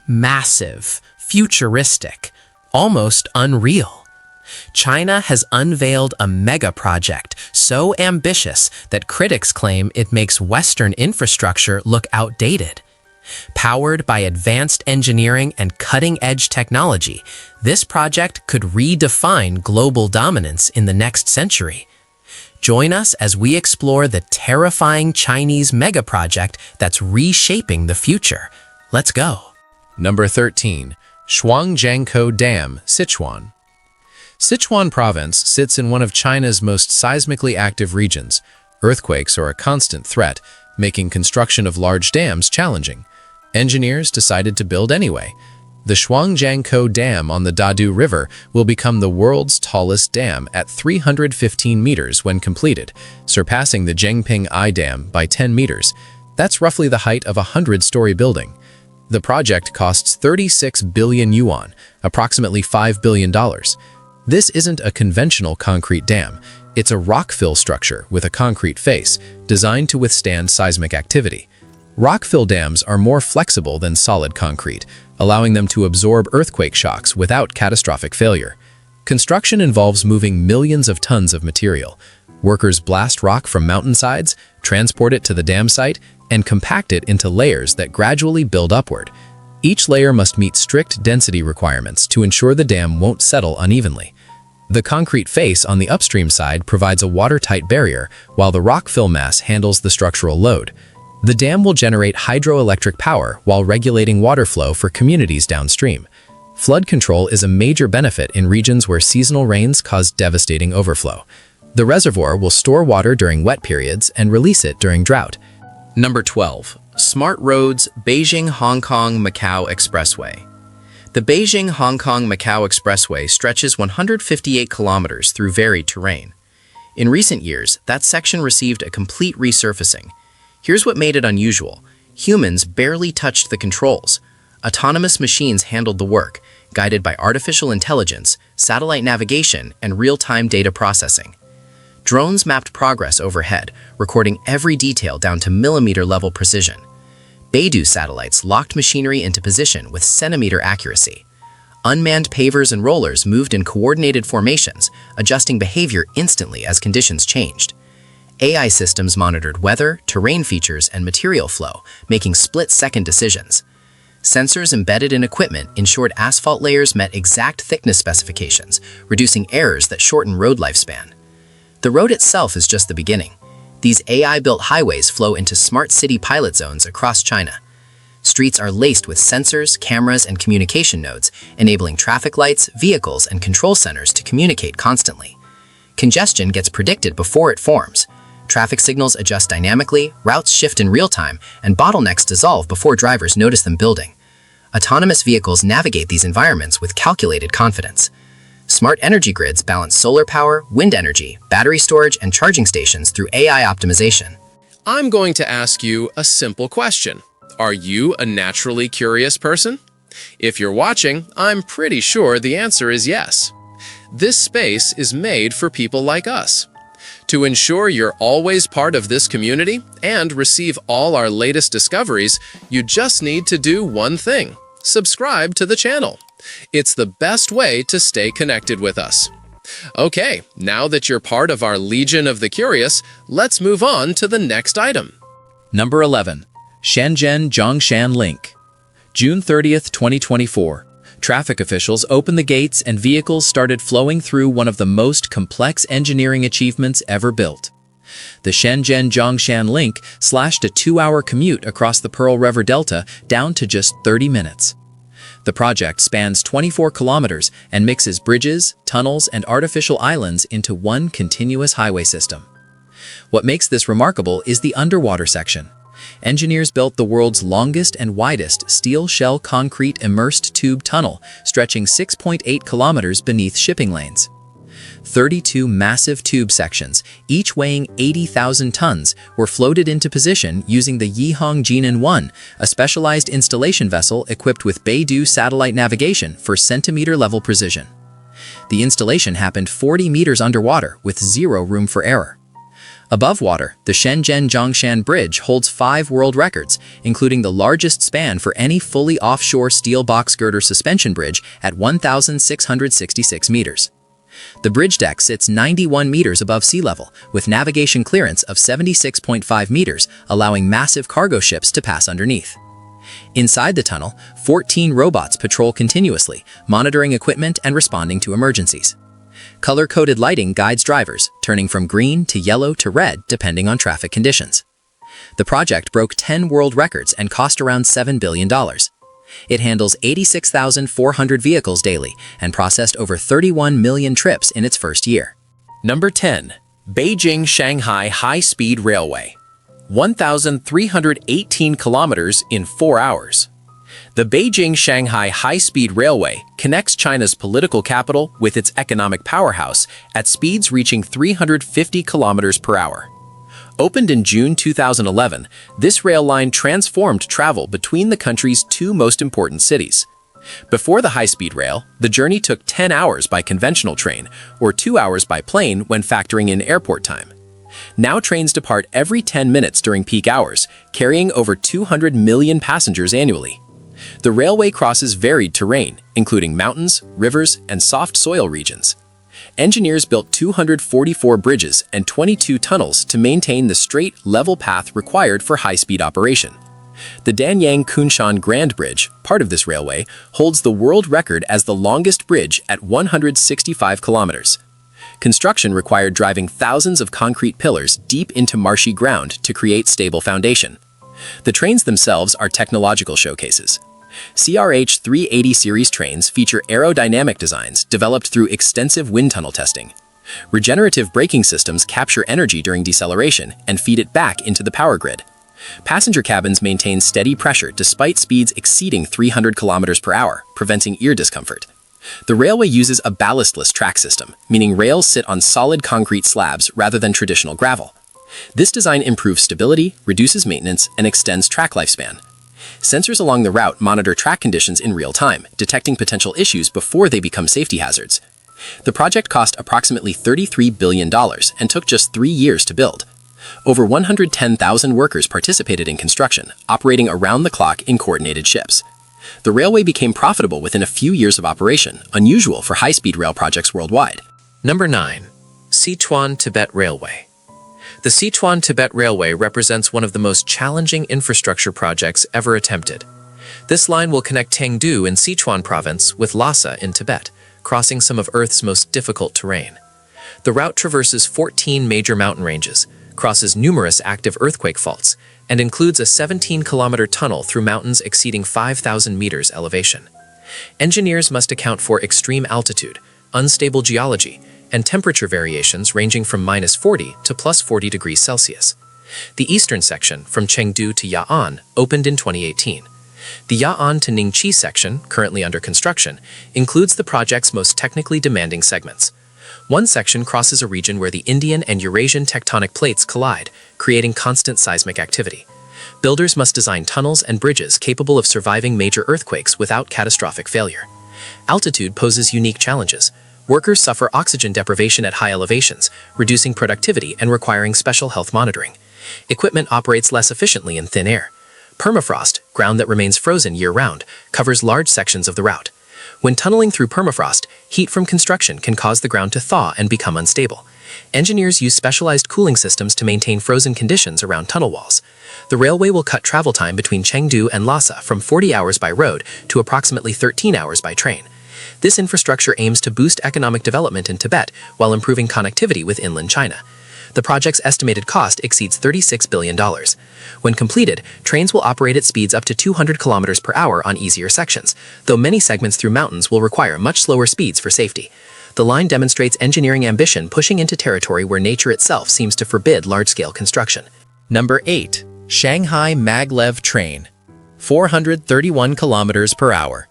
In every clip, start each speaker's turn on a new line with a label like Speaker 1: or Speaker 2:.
Speaker 1: Massive, futuristic, almost unreal. China has unveiled a mega project so ambitious that critics claim it makes Western infrastructure look outdated. Powered by advanced engineering and cutting-edge technology, this project could redefine global dominance in the next century. Join us as we explore the terrifying Chinese mega project that's reshaping the future. Let's go.
Speaker 2: Number 13. Shuangjiangkou Dam, Sichuan. Sichuan Province sits in one of China's most seismically active regions. Earthquakes are a constant threat, making construction of large dams challenging. Engineers decided to build anyway. The Shuangjiangkou Dam on the Dadu River will become the world's tallest dam at 315 meters when completed, surpassing the Zhengping I Dam by 10 meters. That's roughly the height of a 100-story building. The project costs 36 billion yuan, approximately $5 billion. This isn't a conventional concrete dam. It's a rock-fill structure with a concrete face, designed to withstand seismic activity. Rock-fill dams are more flexible than solid concrete, allowing them to absorb earthquake shocks without catastrophic failure. Construction involves moving millions of tons of material. Workers blast rock from mountainsides, transport it to the dam site, and compact it into layers that gradually build upward. Each layer must meet strict density requirements to ensure the dam won't settle unevenly. The concrete face on the upstream side provides a watertight barrier, while the rock-fill mass handles the structural load. The dam will generate hydroelectric power while regulating water flow for communities downstream. Flood control is a major benefit in regions where seasonal rains cause devastating overflow. The reservoir will store water during wet periods and release it during drought.
Speaker 1: Number 12. Smart Roads Beijing-Hong Kong-Macau Expressway. The Beijing-Hong Kong-Macau Expressway stretches 158 kilometers through varied terrain. In recent years, that section received a complete resurfacing. Here's what made it unusual. Humans barely touched the controls. Autonomous machines handled the work, guided by artificial intelligence, satellite navigation, and real-time data processing. Drones mapped progress overhead, recording every detail down to millimeter-level precision. Beidou satellites locked machinery into position with centimeter accuracy. Unmanned pavers and rollers moved in coordinated formations, adjusting behavior instantly as conditions changed. AI systems monitored weather, terrain features, and material flow, making split-second decisions. Sensors embedded in equipment ensured asphalt layers met exact thickness specifications, reducing errors that shorten road lifespan. The road itself is just the beginning. These AI-built highways flow into smart city pilot zones across China. Streets are laced with sensors, cameras, and communication nodes, enabling traffic lights, vehicles, and control centers to communicate constantly. Congestion gets predicted before it forms. Traffic signals adjust dynamically, routes shift in real time, and bottlenecks dissolve before drivers notice them building. Autonomous vehicles navigate these environments with calculated confidence. Smart energy grids balance solar power, wind energy, battery storage, and charging stations through AI optimization.
Speaker 2: I'm going to ask you a simple question. Are you a naturally curious person? If you're watching, I'm pretty sure the answer is yes. This space is made for people like us. To ensure you're always part of this community and receive all our latest discoveries, you just need to do one thing: subscribe to the channel. It's the best way to stay connected with us. Okay, now that you're part of our Legion of the Curious, let's move on to the next item.
Speaker 3: Number 11. Shenzhen-Zhongshan Link. June 30th, 2024. Traffic officials opened the gates and vehicles started flowing through one of the most complex engineering achievements ever built. The Shenzhen-Zhongshan Link slashed a 2-hour commute across the Pearl River Delta down to just 30 minutes. The project spans 24 kilometers and mixes bridges, tunnels, and artificial islands into one continuous highway system. What makes this remarkable is the underwater section. Engineers built the world's longest and widest steel shell concrete immersed tube tunnel, stretching 6.8 kilometers beneath shipping lanes. 32 massive tube sections, each weighing 80,000 tons, were floated into position using the Yihong Jinan-1, a specialized installation vessel equipped with Beidou satellite navigation for centimeter-level precision. The installation happened 40 meters underwater with zero room for error. Above water, the Shenzhen-Zhongshan Bridge holds 5 world records, including the largest span for any fully offshore steel box girder suspension bridge at 1,666 meters. The bridge deck sits 91 meters above sea level, with navigation clearance of 76.5 meters, allowing massive cargo ships to pass underneath. Inside the tunnel, 14 robots patrol continuously, monitoring equipment and responding to emergencies. Color-coded lighting guides drivers, turning from green to yellow to red depending on traffic conditions. The project broke 10 world records and cost around $7 billion. It handles 86,400 vehicles daily and processed over 31 million trips in its first year.
Speaker 2: Number 10. Beijing-Shanghai High-Speed Railway. 1,318 kilometers in 4 hours. The Beijing-Shanghai High-Speed Railway connects China's political capital with its economic powerhouse at speeds reaching 350 kilometers per hour. Opened in June 2011, this rail line transformed travel between the country's 2 most important cities. Before the high-speed rail, the journey took 10 hours by conventional train or 2 hours by plane when factoring in airport time. Now trains depart every 10 minutes during peak hours, carrying over 200 million passengers annually. The railway crosses varied terrain, including mountains, rivers, and soft soil regions. Engineers built 244 bridges and 22 tunnels to maintain the straight, level path required for high-speed operation. The Danyang-Kunshan Grand Bridge, part of this railway, holds the world record as the longest bridge at 165 kilometers. Construction required driving thousands of concrete pillars deep into marshy ground to create stable foundation. The trains themselves are technological showcases. CRH 380 series trains feature aerodynamic designs developed through extensive wind tunnel testing. Regenerative braking systems capture energy during deceleration and feed it back into the power grid. Passenger cabins maintain steady pressure despite speeds exceeding 300 kilometers per hour, preventing ear discomfort. The railway uses a ballastless track system, meaning rails sit on solid concrete slabs rather than traditional gravel. This design improves stability, reduces maintenance, and extends track lifespan. Sensors along the route monitor track conditions in real time, detecting potential issues before they become safety hazards. The project cost approximately $33 billion and took just 3 years to build. Over 110,000 workers participated in construction, operating around the clock in coordinated shifts. The railway became profitable within a few years of operation, unusual for high-speed rail projects worldwide. Number 9. Sichuan-Tibet Railway. The Sichuan-Tibet Railway represents one of the most challenging infrastructure projects ever attempted. This line will connect Chengdu in Sichuan province with Lhasa in Tibet, crossing some of Earth's most difficult terrain. The route traverses 14 major mountain ranges, crosses numerous active earthquake faults, and includes a 17-kilometer tunnel through mountains exceeding 5,000 meters elevation. Engineers must account for extreme altitude, unstable geology, and temperature variations ranging from -40 to +40 degrees Celsius. The eastern section, from Chengdu to Ya'an, opened in 2018. The Ya'an to Ningqi section, currently under construction, includes the project's most technically demanding segments. One section crosses a region where the Indian and Eurasian tectonic plates collide, creating constant seismic activity. Builders must design tunnels and bridges capable of surviving major earthquakes without catastrophic failure. Altitude poses unique challenges. Workers suffer oxygen deprivation at high elevations, reducing productivity and requiring special health monitoring. Equipment operates less efficiently in thin air. Permafrost, ground that remains frozen year-round, covers large sections of the route. When tunneling through permafrost, heat from construction can cause the ground to thaw and become unstable. Engineers use specialized cooling systems to maintain frozen conditions around tunnel walls. The railway will cut travel time between Chengdu and Lhasa from 40 hours by road to approximately 13 hours by train. This infrastructure aims to boost economic development in Tibet while improving connectivity with inland China. The project's estimated cost exceeds $36 billion. When completed, trains will operate at speeds up to 200 kilometers per hour on easier sections, though many segments through mountains will require much slower speeds for safety. The line demonstrates engineering ambition pushing into territory where nature itself seems to forbid large-scale construction.
Speaker 1: Number 8. Shanghai Maglev Train. 431 kilometers per hour.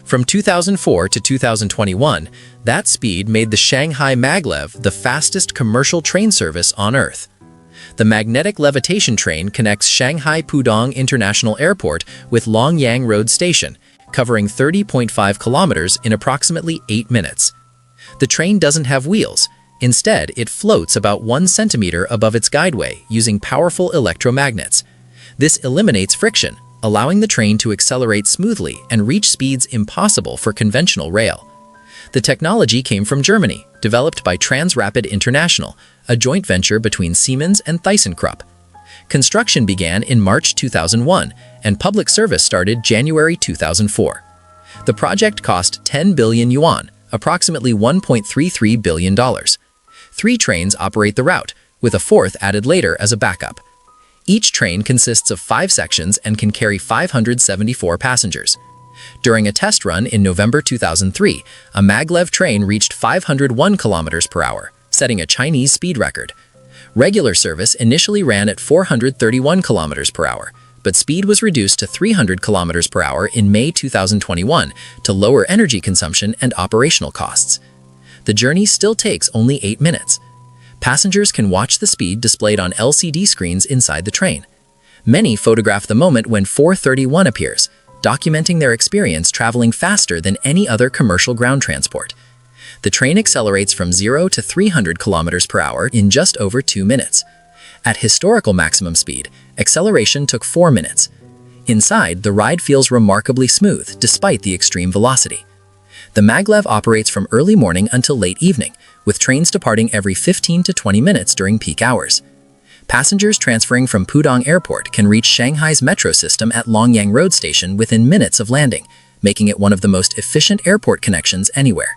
Speaker 1: From 2004 to 2021, that speed made the Shanghai Maglev the fastest commercial train service on Earth. The magnetic levitation train connects Shanghai Pudong International Airport with Longyang Road Station, covering 30.5 kilometers in approximately 8 minutes. The train doesn't have wheels.
Speaker 3: Instead, it floats about 1 centimeter above its guideway using powerful electromagnets. This eliminates friction, allowing the train to accelerate smoothly and reach speeds impossible for conventional rail. The technology came from Germany, developed by Transrapid International, a joint venture between Siemens and ThyssenKrupp. Construction began in March 2001, and public service started January 2004. The project cost 10 billion yuan, approximately $1.33 billion. 3 trains operate the route, with a 4th added later as a backup. Each train consists of 5 sections and can carry 574 passengers. During a test run in November 2003, a maglev train reached 501 km per hour, setting a Chinese speed record. Regular service initially ran at 431 km per hour, but speed was reduced to 300 km per hour in May 2021 to lower energy consumption and operational costs. The journey still takes only 8 minutes. Passengers can watch the speed displayed on LCD screens inside the train. Many photograph the moment when 431 appears, documenting their experience traveling faster than any other commercial ground transport. The train accelerates from 0 to 300 km per hour in just over 2 minutes. At historical maximum speed, acceleration took 4 minutes. Inside, the ride feels remarkably smooth despite the extreme velocity. The maglev operates from early morning until late evening, with trains departing every 15 to 20 minutes during peak hours. Passengers transferring from Pudong Airport can reach Shanghai's metro system at Longyang Road Station within minutes of landing, making it one of the most efficient airport connections anywhere.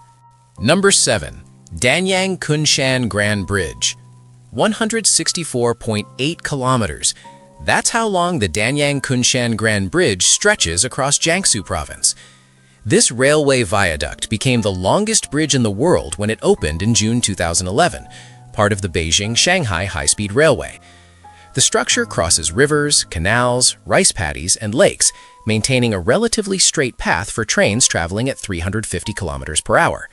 Speaker 2: Number 7. Danyang Kunshan Grand Bridge. 164.8 kilometers. That's how long the Danyang Kunshan Grand Bridge stretches across Jiangsu Province. This railway viaduct became the longest bridge in the world when it opened in June 2011, part of the Beijing-Shanghai high-speed railway. The structure crosses rivers, canals, rice paddies, and lakes, maintaining a relatively straight path for trains traveling at 350 kilometers per hour.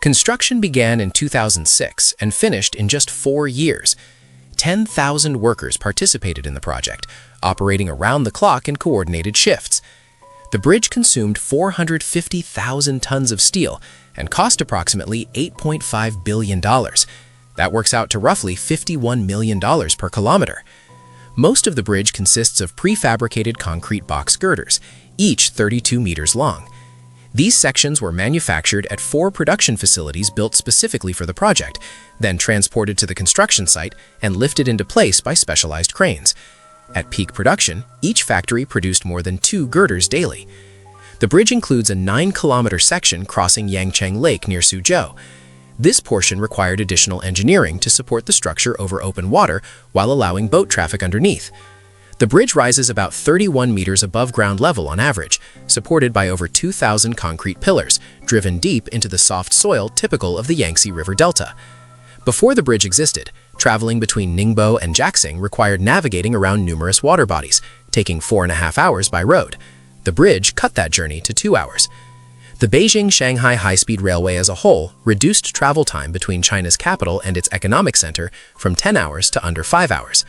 Speaker 2: Construction began in 2006 and finished in just 4 years. 10,000 workers participated in the project, operating around the clock in coordinated shifts. The bridge consumed 450,000 tons of steel and cost approximately $8.5 billion. That works out to roughly $51 million per kilometer. Most of the bridge consists of prefabricated concrete box girders, each 32 meters long. These sections were manufactured at 4 production facilities built specifically for the project, then transported to the construction site and lifted into place by specialized cranes. At peak production, each factory produced more than 2 girders daily. The bridge includes a 9-kilometer section crossing Yangcheng Lake near Suzhou. This portion required additional engineering to support the structure over open water while allowing boat traffic underneath. The bridge rises about 31 meters above ground level on average, supported by over 2,000 concrete pillars, driven deep into the soft soil typical of the Yangtze River Delta. Before the bridge existed, traveling between Ningbo and Jiaxing required navigating around numerous water bodies, taking 4.5 hours by road. The bridge cut that journey to 2 hours. The Beijing-Shanghai high-speed railway as a whole reduced travel time between China's capital and its economic center from 10 hours to under 5 hours.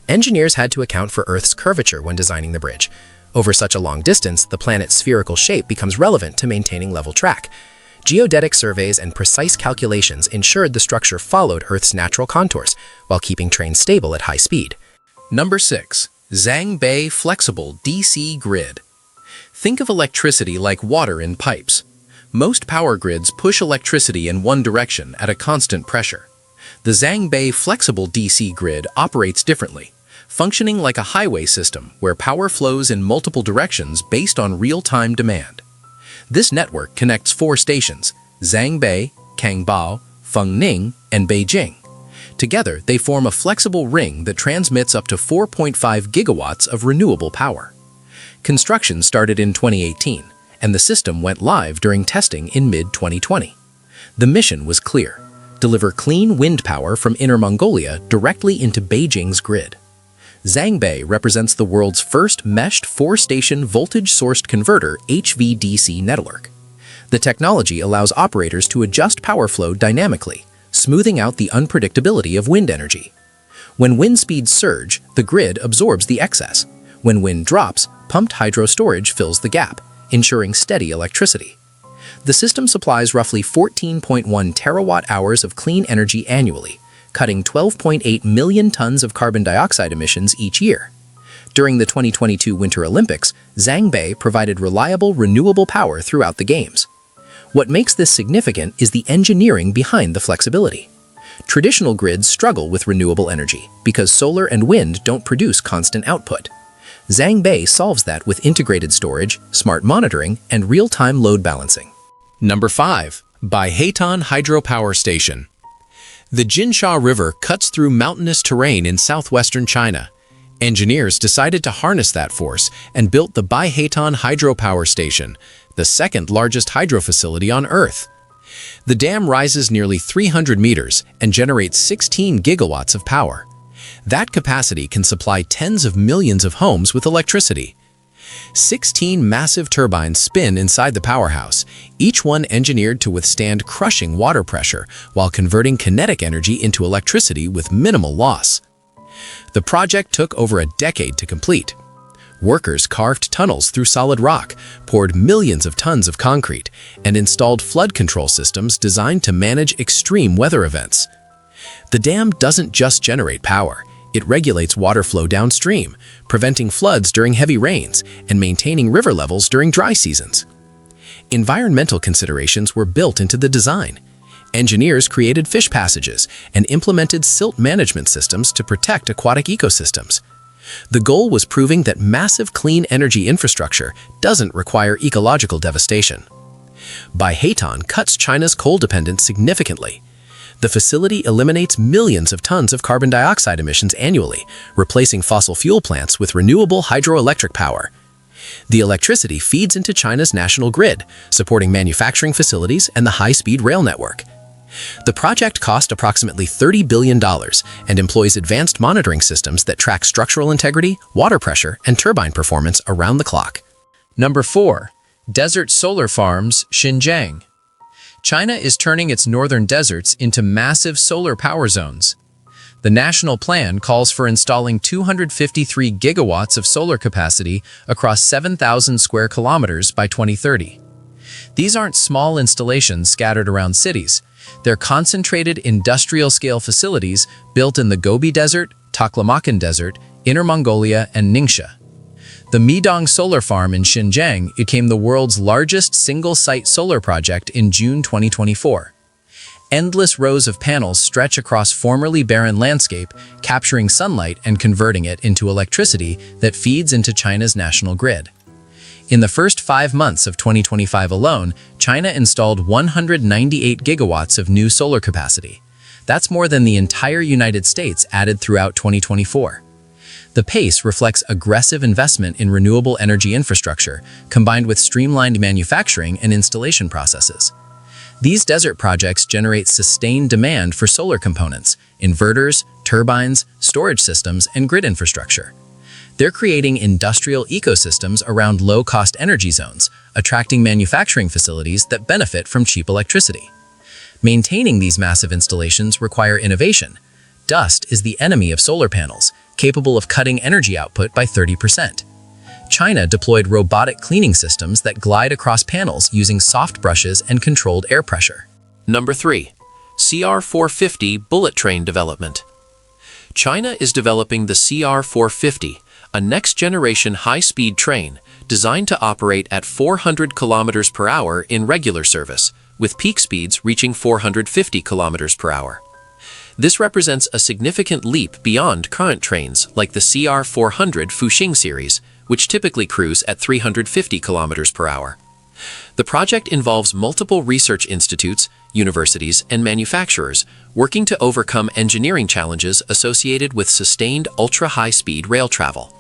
Speaker 2: Engineers had to account for Earth's curvature when designing the bridge. Over such a long distance, the planet's spherical shape becomes relevant to maintaining level track. Geodetic surveys and precise calculations ensured the structure followed Earth's natural contours while keeping trains stable at high speed. Number 6. Zhangbei Flexible DC Grid. Think of electricity like water in pipes. Most power grids push electricity in one direction at a constant pressure. The Zhangbei Flexible DC Grid operates differently, functioning like a highway system where power flows in multiple directions based on real-time demand. This network connects 4 stations: Zhangbei, Kangbao, Fengning, and Beijing. Together, they form a flexible ring that transmits up to 4.5 gigawatts of renewable power. Construction started in 2018, and the system went live during testing in mid-2020. The mission was clear: deliver clean wind power from Inner Mongolia directly into Beijing's grid. Zhangbei represents the world's first meshed 4-station voltage-sourced converter HVDC network. The technology allows operators to adjust power flow dynamically, smoothing out the unpredictability of wind energy. When wind speeds surge, the grid absorbs the excess. When wind drops, pumped hydro storage fills the gap, ensuring steady electricity.
Speaker 1: The system supplies roughly 14.1 terawatt-hours of clean energy annually, cutting 12.8 million tons of carbon dioxide emissions each year. During the 2022 Winter Olympics, Zhangbei provided reliable, renewable power throughout the Games. What makes this significant is the engineering behind the flexibility. Traditional grids struggle with renewable energy because solar and wind don't produce constant output. Zhangbei solves that with integrated storage, smart monitoring, and real-time load balancing.
Speaker 2: Number 5. Baihaitan Hydropower Station. The Jinsha River cuts through mountainous terrain in southwestern China. Engineers decided to harness that force and built the Baihaitan Hydropower Station, the second largest hydro facility on Earth. The dam rises nearly 300 meters and generates 16 gigawatts of power. That capacity can supply tens of millions of homes with electricity. 16 massive turbines spin inside the powerhouse, each one engineered to withstand crushing water pressure while converting kinetic energy into electricity with minimal loss. The project took over a decade to complete. Workers carved tunnels through solid rock, poured millions of tons of concrete, and installed flood control systems designed to manage extreme weather events. The dam doesn't just generate power, it regulates water flow downstream, preventing floods during heavy rains and maintaining river levels during dry seasons. Environmental considerations were built into the design. Engineers created fish passages and implemented silt management systems to protect aquatic ecosystems. The goal was proving that massive clean energy infrastructure doesn't require ecological devastation. Baihaitan cuts China's coal dependence significantly. The facility eliminates millions of tons of carbon dioxide emissions annually, replacing fossil fuel plants with renewable hydroelectric power. The electricity feeds into China's national grid, supporting manufacturing facilities and the high-speed rail network. The project cost approximately $30 billion and employs advanced monitoring systems that track structural integrity, water pressure, and turbine performance around the clock.
Speaker 3: Number 4. Desert solar farms, Xinjiang. China is turning its northern deserts into massive solar power zones. The national plan calls for installing 253 gigawatts of solar capacity across 7,000 square kilometers by 2030. These aren't small installations scattered around cities. They're concentrated industrial-scale facilities built in the Gobi Desert, Taklamakan Desert, Inner Mongolia, and Ningxia. The Midong Solar Farm in Xinjiang became the world's largest single-site solar project in June 2024. Endless rows of panels stretch across formerly barren landscape, capturing sunlight and converting it into electricity that feeds into China's national grid. In the first 5 months of 2025 alone, China installed 198 gigawatts of new solar capacity. That's more than the entire United States added throughout 2024. The pace reflects aggressive investment in renewable energy infrastructure, combined with streamlined manufacturing and installation processes. These desert projects generate sustained demand for solar components, inverters, turbines, storage systems, and grid infrastructure. They're creating industrial ecosystems around low-cost energy zones, attracting manufacturing facilities that benefit from cheap electricity. Maintaining these massive installations require innovation. Dust is the enemy of solar panels, capable of cutting energy output by 30%. China deployed robotic cleaning systems that glide across panels using soft brushes and controlled air pressure.
Speaker 2: Number 3. CR450 Bullet Train Development. China is developing the CR450, a next-generation high-speed train designed to operate at 400 kilometers per hour in regular service, with peak speeds reaching 450 kilometers per hour. This represents a significant leap beyond current trains like the CR400 Fuxing series, which typically cruise at 350 kilometers per hour. The project involves multiple research institutes, universities, and manufacturers working to overcome engineering challenges associated with sustained ultra-high-speed rail travel.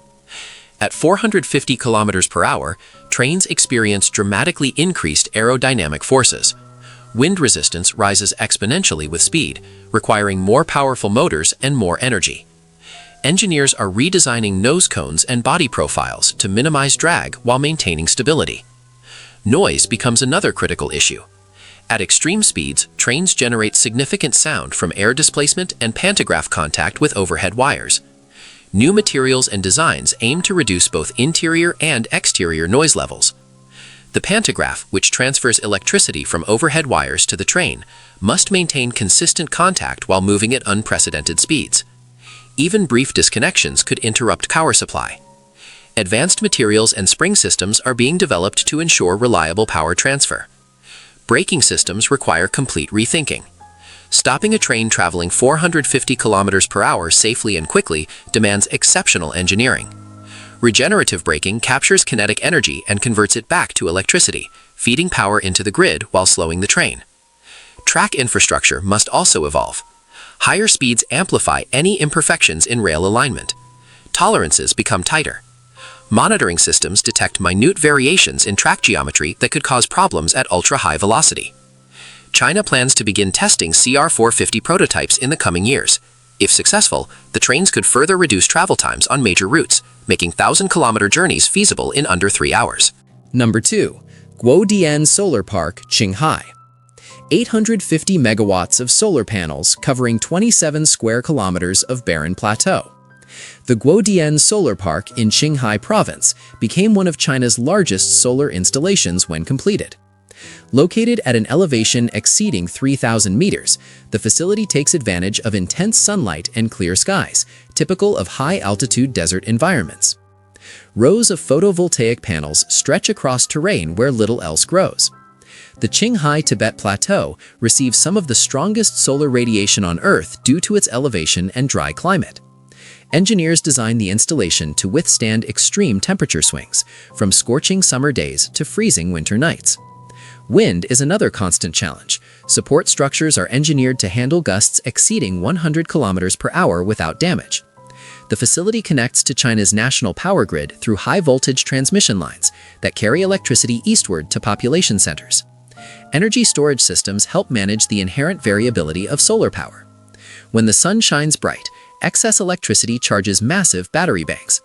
Speaker 2: At 450 kilometers per hour, trains experience dramatically increased aerodynamic forces. Wind resistance rises exponentially with speed, requiring more powerful motors and more energy. Engineers are redesigning nose cones and body profiles to minimize drag while maintaining stability. Noise becomes another critical issue. At extreme speeds, trains generate significant sound from air displacement and pantograph contact with overhead wires. New materials and designs aim to reduce both interior and exterior noise levels. The pantograph, which transfers electricity from overhead wires to the train, must maintain consistent contact while moving at unprecedented speeds. Even brief disconnections could interrupt power supply. Advanced materials and spring systems are being developed to ensure reliable power transfer. Braking systems require complete rethinking. Stopping a train traveling 450 kilometers per hour safely and quickly demands exceptional engineering. Regenerative braking captures kinetic energy and converts it back to electricity, feeding power into the grid while slowing the train. Track infrastructure must also evolve. Higher speeds amplify any imperfections in rail alignment. Tolerances become tighter. Monitoring systems detect minute variations in track geometry that could cause problems at ultra-high velocity. China plans to begin testing CR450 prototypes in the coming years. If successful, the trains could further reduce travel times on major routes, making 1,000-kilometer journeys feasible in under 3 hours.
Speaker 3: Number 2. Guodian Solar Park, Qinghai. 850 megawatts of solar panels covering 27 square kilometers of barren plateau. The Guodian Solar Park in Qinghai Province became one of China's largest solar installations when completed. Located at an elevation exceeding 3,000 meters, the facility takes advantage of intense sunlight and clear skies, typical of high-altitude desert environments. Rows of photovoltaic panels stretch across terrain where little else grows. The Qinghai Tibet Plateau receives some of the strongest solar radiation on Earth due to its elevation and dry climate. Engineers designed the installation to withstand extreme temperature swings, from scorching summer days to freezing winter nights. Wind is another constant challenge. Support structures are engineered to handle gusts exceeding 100 kilometers per hour without damage. The facility connects to China's national power grid through high-voltage transmission lines that carry electricity eastward to population centers. Energy storage systems help manage the inherent variability of solar power. When the sun shines bright, excess electricity charges massive battery banks.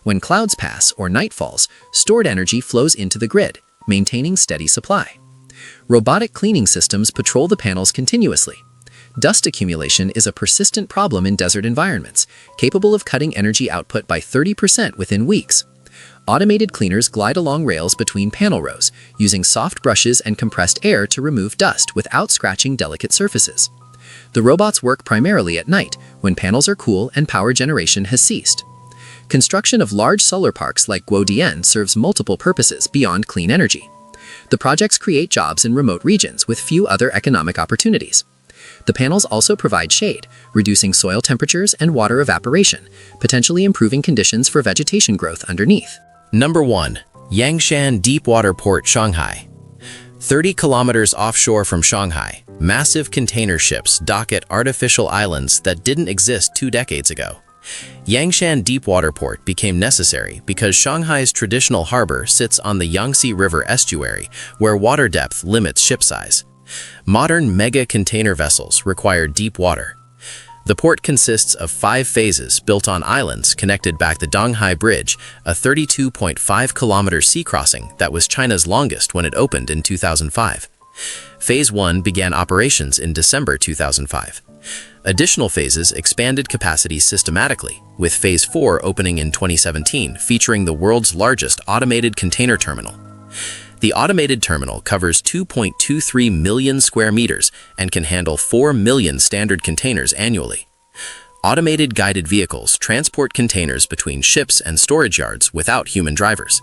Speaker 3: When clouds pass or night falls, stored energy flows into the grid, maintaining steady supply. Robotic cleaning systems patrol the panels continuously. Dust accumulation is a persistent problem in desert environments, capable of cutting energy output by 30% within weeks. Automated cleaners glide along rails between panel rows, using soft brushes and compressed air to remove dust without scratching delicate surfaces. The robots work primarily at night, when panels are cool and power generation has ceased. Construction of large solar parks like Guodian serves multiple purposes beyond clean energy. The projects create jobs in remote regions with few other economic opportunities. The panels also provide shade, reducing soil temperatures and water evaporation, potentially improving conditions for vegetation growth underneath.
Speaker 2: Number 1. Yangshan Deepwater Port, Shanghai. 30 kilometers offshore from Shanghai, massive container ships dock at artificial islands that didn't exist 2 decades ago. Yangshan Deepwater Port became necessary because Shanghai's traditional harbor sits on the Yangtze River estuary, where water depth limits ship size. Modern mega container vessels require deep water. The port consists of 5 phases built on islands connected back the Donghai Bridge, a 32.5-kilometer sea crossing that was China's longest when it opened in 2005. Phase 1 began operations in December 2005. Additional phases expanded capacity systematically, with Phase 4 opening in 2017, featuring the world's largest automated container terminal. The automated terminal covers 2.23 million square meters and can handle 4 million standard containers annually. Automated guided vehicles transport containers between ships and storage yards without human drivers.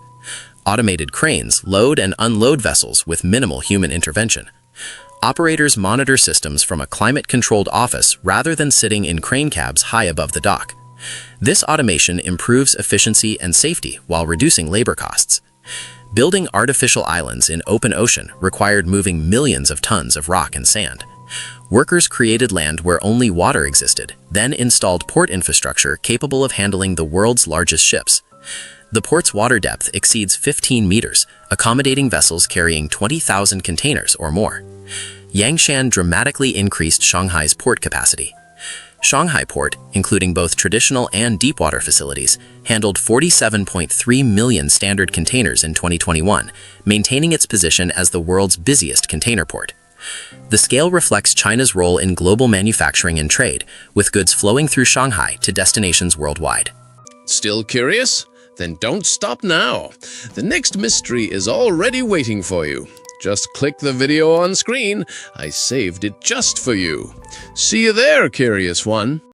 Speaker 2: Automated cranes load and unload vessels with minimal human intervention. Operators monitor systems from a climate-controlled office rather than sitting in crane cabs high above the dock. This automation improves efficiency and safety while reducing labor costs. Building artificial islands in open ocean required moving millions of tons of rock and sand. Workers created land where only water existed, then installed port infrastructure capable of handling the world's largest ships. The port's water depth exceeds 15 meters, accommodating vessels carrying 20,000 containers or more. Yangshan dramatically increased Shanghai's port capacity. Shanghai Port, including both traditional and deepwater facilities, handled 47.3 million standard containers in 2021, maintaining its position as the world's busiest container port. The scale reflects China's role in global manufacturing and trade, with goods flowing through Shanghai to destinations worldwide.
Speaker 4: Still curious? Then don't stop now. The next mystery is already waiting for you. Just click the video on screen. I saved it just for you. See you there, curious one.